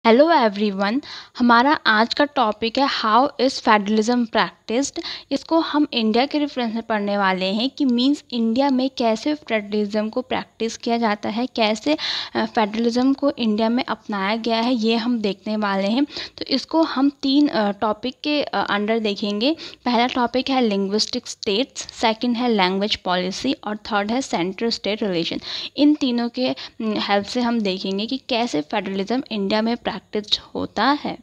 Hello everyone. हमारा आज का टॉपिक है हाउ इज़ फेडरलिज्म प्रैक्टिस्ड। इसको हम इंडिया के रेफरेंस में पढ़ने वाले हैं कि मींस इंडिया में कैसे फेडरलिज्म को प्रैक्टिस किया जाता है, कैसे फेडरलिज्म को इंडिया में अपनाया गया है, ये हम देखने वाले हैं। तो इसको हम तीन टॉपिक के अंडर देखेंगे। पहला टॉपिक है लिंग्विस्टिक स्टेट्स, सेकंड है लैंग्वेज पॉलिसी और थर्ड है सेंट्रल स्टेट रिलेशन। इन तीनों के हेल्प से हम देखेंगे कि कैसे फेडरलिज्म इंडिया में प्रैक्टिस होता है।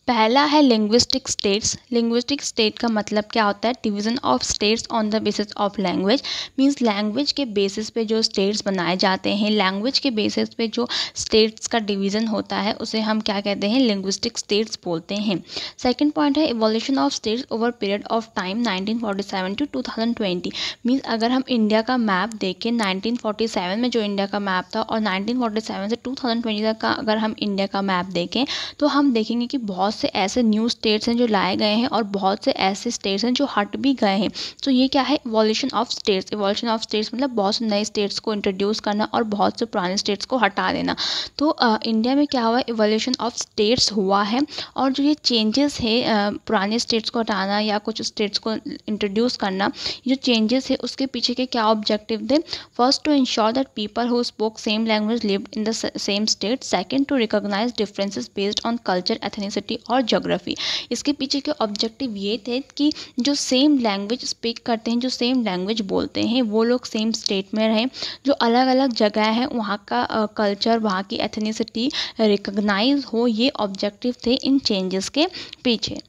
पहला है लिंग्विस्टिक स्टेट्स। लिंग्विस्टिक स्टेट का मतलब क्या होता है? Division of states on the basis of language. Means language के बेसिस पे जो स्टेट्स बनाए जाते हैं, लैंग्वेज के बेसिस पे जो स्टेट्स का डिवीज़न होता है उसे हम क्या कहते हैं? लिंग्विस्टिक स्टेट्स बोलते हैं। सेकंड पॉइंट है evolution of states over period of time 1947 to 2020। Means अगर हम इंडिया का मैप देखें, 1947 में जो इंडिया का मैप था और 1947 से 2020 तक का अगर हम इंडिया का मैप देखें तो हम देखेंगे कि बहुत से ऐसे न्यू स्टेट्स हैं जो लाए गए हैं और बहुत से ऐसे स्टेट्स हैं जो हट भी गए हैं। तो ये क्या है? Evolution of states. Evolution of states मतलब बहुत से नए स्टेट्स को इंट्रोड्यूस करना और बहुत से पुराने स्टेट्स को हटा देना। तो इंडिया में क्या हुआ? इवोल्यूशन ऑफ स्टेट्स हुआ है। और जो ये चेंजेस है, पुराने स्टेट्स को हटाना या कुछ स्टेट्स को इंट्रोड्यूस करना, जो चेंजेस है उसके पीछे के क्या ऑब्जेक्टिव थे? First, to ensure that people who spoke same language lived in the same state. Second, to recognise differences based on culture, ethnicity और ज्योग्राफी। इसके पीछे के ऑब्जेक्टिव ये थे कि जो सेम लैंग्वेज स्पीक करते हैं, जो सेम लैंग्वेज बोलते हैं, वो लोग सेम स्टेट में रहें। जो अलग अलग जगह है वहाँ का कल्चर, वहाँ की एथनिसिटी रिकॉग्नाइज हो, ये ऑब्जेक्टिव थे इन चेंजेस के पीछे।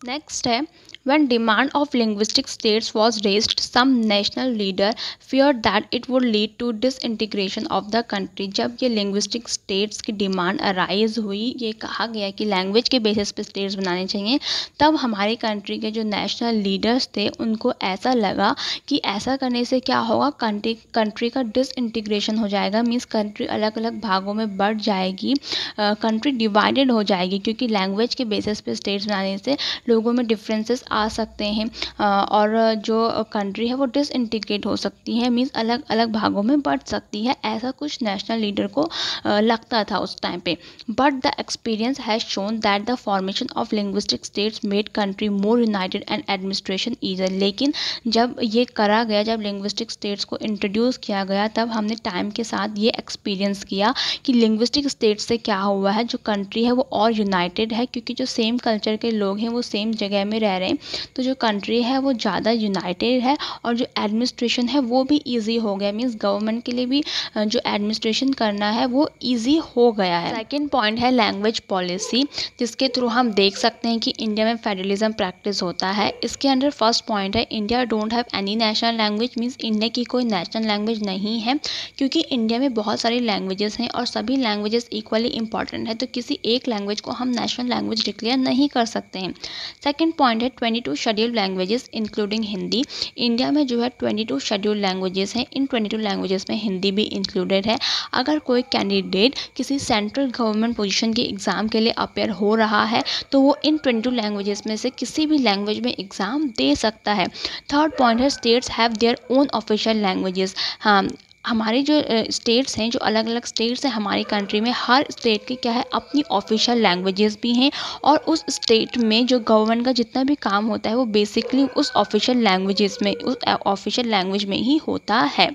नेक्स्ट है when demand of linguistic states was raised, some national leader feared that it would lead to disintegration of the country। जब ये linguistic states की डिमांड अराइज हुई, ये कहा गया कि लैंग्वेज के बेसिस पे स्टेट्स बनाने चाहिए, तब हमारी कंट्री के जो नेशनल लीडर्स थे उनको ऐसा लगा कि ऐसा करने से क्या होगा? कंट्री का डिसइंटीग्रेशन हो जाएगा। मीन्स कंट्री अलग अलग भागों में बढ़ जाएगी, कंट्री डिवाइडेड हो जाएगी, क्योंकि लैंग्वेज के बेसिस पे स्टेट्स बनाने से लोगों में डिफरेंसेस आ सकते हैं और जो कंट्री है वो डिसइंटीग्रेट हो सकती है। मीन्स अलग अलग भागों में बढ़ सकती है। ऐसा कुछ नेशनल लीडर को लगता था उस टाइम पे। But the experience has shown that the formation of linguistic states made country more united and administration easier. लेकिन जब ये करा गया, जब लिंग्विस्टिक स्टेट्स को इंट्रोड्यूस किया गया, तब हमने टाइम के साथ ये एक्सपीरियंस किया कि लिंग्विस्टिक स्टेट्स से क्या हुआ है? जो कंट्री है वो और यूनाइटेड है, क्योंकि जो सेम कल्चर के लोग हैं वो सेम जगह में रह रहे हैं। तो जो कंट्री है वो ज़्यादा यूनाइटेड है और जो एडमिनिस्ट्रेशन है वो भी इजी हो गया। मीन्स गवर्नमेंट के लिए भी जो एडमिनिस्ट्रेशन करना है वो इजी हो गया है। सेकंड पॉइंट है लैंग्वेज पॉलिसी, जिसके थ्रू हम देख सकते हैं कि इंडिया में फेडरलिज्म प्रैक्टिस होता है। इसके अंदर फर्स्ट पॉइंट है India don't have any national language. Means India की कोई नेशनल लैंग्वेज नहीं है, क्योंकि इंडिया में बहुत सारी लैंग्वेजेस हैं और सभी लैंग्वेजेस इक्वली इंपॉर्टेंट है। तो किसी एक लैंग्वेज को हम नेशनल लैंग्वेज डिक्लेयर नहीं कर सकते हैं। सेकंड पॉइंट है 22 scheduled languages including Hindi. India में जो है 22 शेड्यूल्ड लैंग्वेजेस हैं। इन 22 लैंग्वेजेस में हिंदी भी इंक्लूडेड है। अगर कोई कैंडिडेट किसी सेंट्रल गवर्नमेंट पोजीशन के एग्ज़ाम के लिए अपेयर हो रहा है तो वो इन 22 लैंग्वेजेस में से किसी भी लैंग्वेज में एग्ज़ाम दे सकता है। थर्ड पॉइंट है states have their own official languages. हाँ, हमारी जो स्टेट्स हैं, जो अलग अलग स्टेट्स हैं हमारी कंट्री में, हर स्टेट की क्या है? अपनी ऑफिशियल लैंग्वेजेस भी हैं और उस स्टेट में जो गवर्नमेंट का जितना भी काम होता है वो बेसिकली उस ऑफिशियल लैंग्वेजेस में, उस ऑफिशियल लैंग्वेज में ही होता है।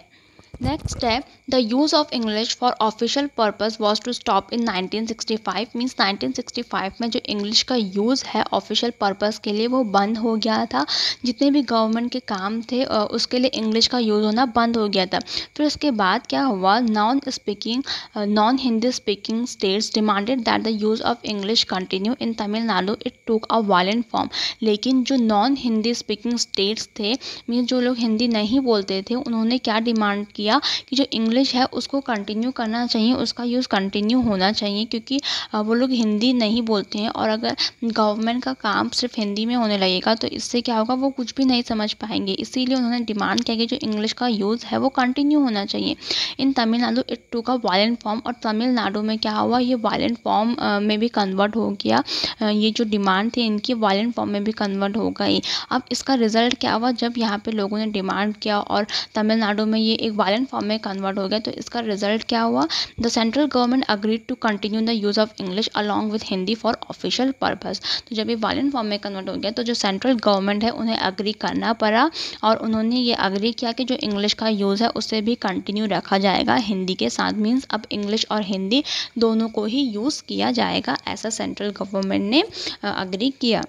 नेक्स्ट है the use of English for official purpose was to stop in 1965। Means 1965 में जो इंग्लिश का यूज़ है ऑफिशियल पर्पस के लिए वो बंद हो गया था। जितने भी गवर्नमेंट के काम थे उसके लिए इंग्लिश का यूज़ होना बंद हो गया था। फिर उसके बाद क्या हुआ? Non Hindi speaking states demanded that the use of English continue in Tamil Nadu. It took a violent form. लेकिन जो नॉन हिंदी स्पीकिंग स्टेट्स थे, मीन्स जो लोग हिंदी नहीं बोलते थे, उन्होंने क्या डिमांड किया कि जो इंग्लिश है उसको कंटिन्यू करना चाहिए, उसका यूज़ कंटिन्यू होना चाहिए, क्योंकि वो लोग हिंदी नहीं बोलते हैं और अगर गवर्नमेंट का काम सिर्फ हिंदी में होने लगेगा तो इससे क्या होगा? वो कुछ भी नहीं समझ पाएंगे। इसीलिए उन्होंने डिमांड किया कि जो इंग्लिश का यूज़ है वो कंटिन्यू होना चाहिए। In Tamil Nadu it took a violent form. और तमिलनाडु में क्या हुआ? ये वायलेंट फॉर्म में भी कन्वर्ट हो गया। ये जो डिमांड थी इनकी वायलेंट फॉर्म में भी कन्वर्ट हो गई। अब इसका रिजल्ट क्या हुआ? जब यहाँ पे लोगों ने डिमांड किया और तमिलनाडु में ये एक वायलेंट वायलेंट फॉर्म में कन्वर्ट हो गया तो इसका रिजल्ट क्या हुआ, the central government agreed to continue the use of English along with Hindi for official purpose. तो जब ये वायलेंट फॉर्म में कन्वर्ट हो गया तो जो सेंट्रल गवर्नमेंट है उन्हें अग्री करना पड़ा और उन्होंने ये अग्री किया कि जो इंग्लिश का यूज़ है उसे भी कंटिन्यू रखा जाएगा हिंदी के साथ। मीन्स अब इंग्लिश और हिंदी दोनों को ही यूज़ किया जाएगा, ऐसा सेंट्रल गवर्नमेंट ने अग्री किया।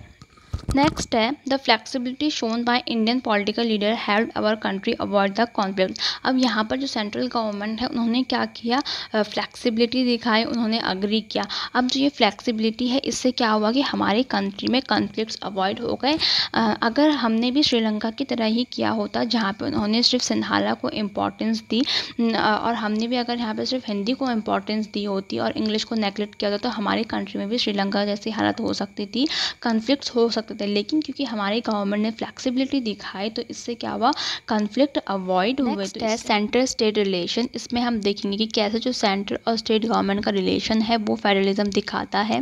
नेक्स्ट है the flexibility shown by Indian political leader help our country avoid the conflict. अब यहाँ पर जो सेंट्रल गवर्नमेंट है उन्होंने क्या किया, फ्लेक्सिबिलिटी दिखाई, उन्होंने अग्री किया। अब जो ये फ्लेक्सिबिलिटी है इससे क्या हुआ कि हमारी कंट्री में कॉन्फ्लिक्ट्स अवॉइड हो गए। अगर हमने भी श्रीलंका की तरह ही किया होता जहाँ पे उन्होंने सिर्फ सिंधाला को इम्पोर्टेंस दी और हमने भी अगर यहाँ पे सिर्फ हिंदी को इम्पोर्टेंस दी होती और इंग्लिश को नेगलेक्ट किया होता तो हमारी कंट्री में भी श्रीलंका जैसी हालत हो सकती थी, कॉन्फ्लिक्ट्स हो सकते थे। लेकिन क्योंकि हमारी गवर्नमेंट ने फ्लेक्सिबिलिटी दिखाई तो इससे क्या हुआ, कॉन्फ्लिक्ट अवॉइड हुए। नेक्स्ट है सेंटर स्टेट रिलेशन। इसमें हम देखेंगे कि कैसे जो सेंटर और स्टेट गवर्नमेंट का रिलेशन है वो फेडरलिज्म दिखाता है।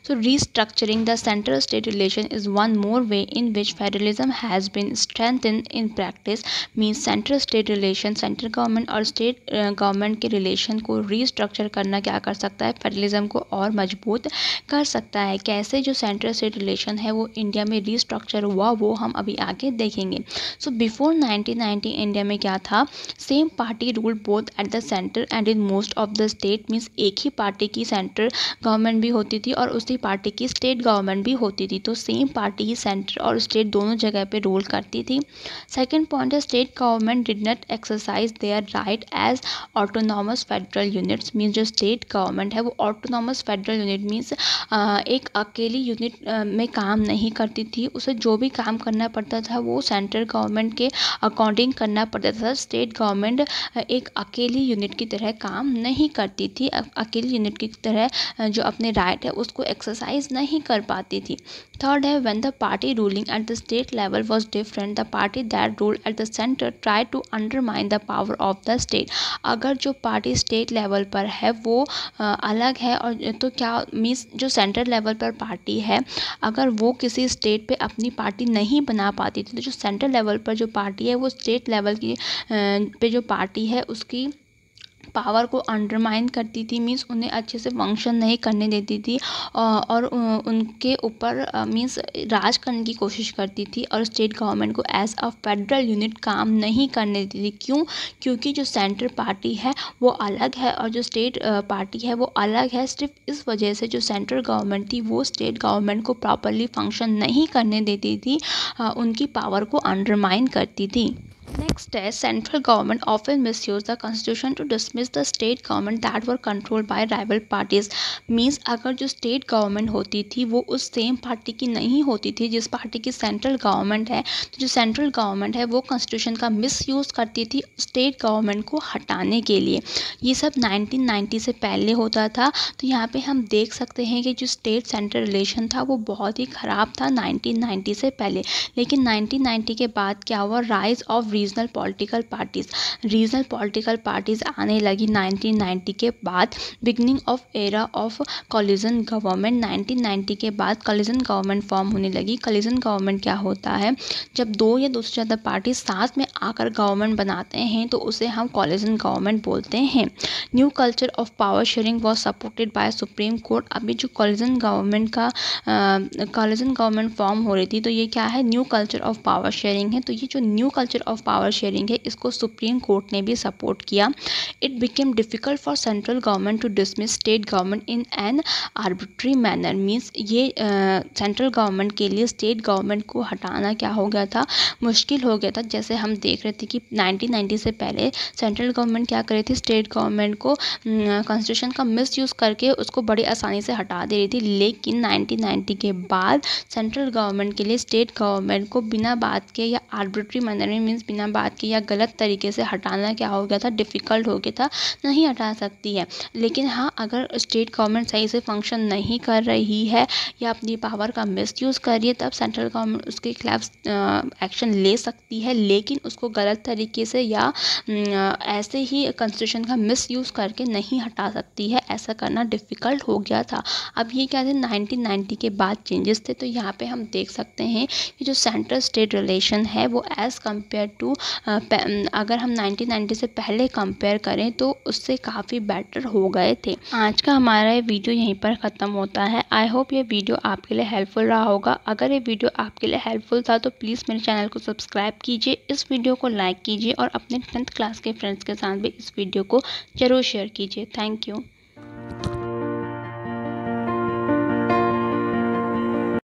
So restructuring the centre state relation is one more way in which federalism has been strengthened in practice. Means centre state relation, central government और स्टेट गवर्नमेंट के relation को restructure करना क्या कर सकता है, फेडरलिज्म को और मजबूत कर सकता है। कैसे जो सेंटर स्टेट रिलेशन है वो इंडिया में रीस्ट्रक्चर हुआ वो हम अभी आगे देखेंगे। सो बिफोर 1990 इंडिया में क्या था, same party rule both at the centre and in most of the state. Means एक ही पार्टी की सेंटर गवर्नमेंट भी होती थी और उसी पार्टी की स्टेट गवर्नमेंट भी होती थी। तो सेम पार्टी ही सेंटर और स्टेट दोनों जगह पे रूल करती थी। सेकेंड पॉइंट है state government did not exercise their right as autonomous federal units. Means जो स्टेट गवर्नमेंट है वो ऑटोनॉमस फेडरल यूनिट मीन्स एक अकेली यूनिट में काम नहीं करती थी। उसे जो भी काम करना पड़ता था वो सेंट्रल गवर्नमेंट के अकॉर्डिंग करना पड़ता था। स्टेट गवर्नमेंट एक अकेली यूनिट की तरह काम नहीं करती थी, अकेली यूनिट की तरह जो अपने राइट है उसको एक्सरसाइज नहीं कर पाती थी। थर्ड है when the party ruling at the state level was different, the party that ruled at the centre try to undermine the power of the state. अगर जो पार्टी स्टेट लेवल पर है वो अलग है और तो क्या मीन्स जो सेंट्रल लेवल पर पार्टी है अगर वो किसी स्टेट पे अपनी पार्टी नहीं बना पाती थी तो जो सेंट्रल लेवल पर जो पार्टी है वो स्टेट लेवल की पे जो पार्टी है उसकी पावर को अंडरमाइन करती थी। मीन्स उन्हें अच्छे से फंक्शन नहीं करने देती थी और उनके ऊपर मीन्स राज करने की कोशिश करती थी और स्टेट गवर्नमेंट को एज अ फेडरल यूनिट काम नहीं करने देती थी। क्यों? क्योंकि जो सेंटर पार्टी है वो अलग है और जो स्टेट पार्टी है वो अलग है। सिर्फ इस वजह से जो सेंट्रल गवर्नमेंट थी वो स्टेट गवर्नमेंट को प्रॉपरली फंक्शन नहीं करने देती थी, उनकी पावर को अंडरमाइन करती थी। नेक्स्ट है central government often misused the constitution to dismiss the state government that were controlled by rival parties. Means अगर जो स्टेट गवर्नमेंट होती थी वो उस सेम पार्टी की नहीं होती थी जिस पार्टी की सेंट्रल गवर्नमेंट है, तो जो सेंट्रल गवर्नमेंट है वो कॉन्स्टिट्यूशन का मिसयूज़ करती थी स्टेट गवर्नमेंट को हटाने के लिए। ये सब 1990 से पहले होता था। तो यहाँ पे हम देख सकते हैं कि जो स्टेट सेंट्रल रिलेशन था वो बहुत ही ख़राब था 1990 से पहले। लेकिन 1990 के बाद क्या हुआ, rise of regional political parties. Regional political parties आने लगी 1990 के बाद। Beginning of era of collision government. 1990 के बाद कोलिजन गवर्नमेंट फॉर्म होने लगी। कोलिजन गवर्नमेंट क्या होता है, जब दो या दो से ज़्यादा पार्टी साथ में आकर गवर्नमेंट बनाते हैं तो उसे हम कोलिजन गवर्नमेंट बोलते हैं। New culture of power sharing was supported by supreme court. अभी जो कोलिजन गवर्नमेंट फॉर्म हो रही थी तो ये क्या है, new culture of power sharing है। तो ये जो new culture of power sharing है इसको सुप्रीम कोर्ट ने भी सपोर्ट किया। It became difficult for central government to dismiss state government in an arbitrary manner. Means ये सेंट्रल गवर्नमेंट के लिए स्टेट गवर्नमेंट को हटाना क्या हो गया था, मुश्किल हो गया था। जैसे हम देख रहे थे कि 1990 से पहले सेंट्रल गवर्नमेंट क्या कर रही थी, स्टेट गवर्नमेंट को कॉन्स्टिट्यूशन का मिसयूज़ करके उसको बड़ी आसानी से हटा दे रही थी। लेकिन 1990 के बाद सेंट्रल गवर्नमेंट के लिए स्टेट गवर्नमेंट को बिना बात के या आर्बिट्री मैनर में मीन्स बिना बात के या गलत तरीके से हटाना क्या हो गया था, डिफ़िकल्ट हो गया था, नहीं हटा सकती है। लेकिन हाँ, अगर स्टेट गवर्नमेंट सही से फंक्शन नहीं कर रही है या अपनी पावर का मिसयूज़ कर रही है तब सेंट्रल गवर्नमेंट उसके खिलाफ एक्शन ले सकती है, लेकिन उसको गलत तरीके से या ऐसे ही कॉन्स्टिट्यूशन का मिसयूज़ करके नहीं हटा सकती है। ऐसा करना डिफ़िकल्ट हो गया था। अब ये क्या थे, 1990 के बाद चेंजेस थे। तो यहाँ पे हम देख सकते हैं कि जो सेंट्रल स्टेट रिलेशन है वो एज़ कम्पेयर टू अगर हम 1990 से पहले कंपेयर करें तो उससे काफ़ी बेटर हो गए थे। आज का हमारा ये वीडियो यहीं पर ख़त्म होता है। आई होप ये वीडियो आपके लिए हेल्पफुल रहा होगा। अगर ये वीडियो आपके लिए हेल्पफुल था तो प्लीज़ मेरे चैनल को सब्सक्राइब कीजिए, इस वीडियो को लाइक कीजिए और अपने 10th क्लास के फ्रेंड्स के साथ भी इस वीडियो को ज़रूर शेयर कीजिए। Thank you.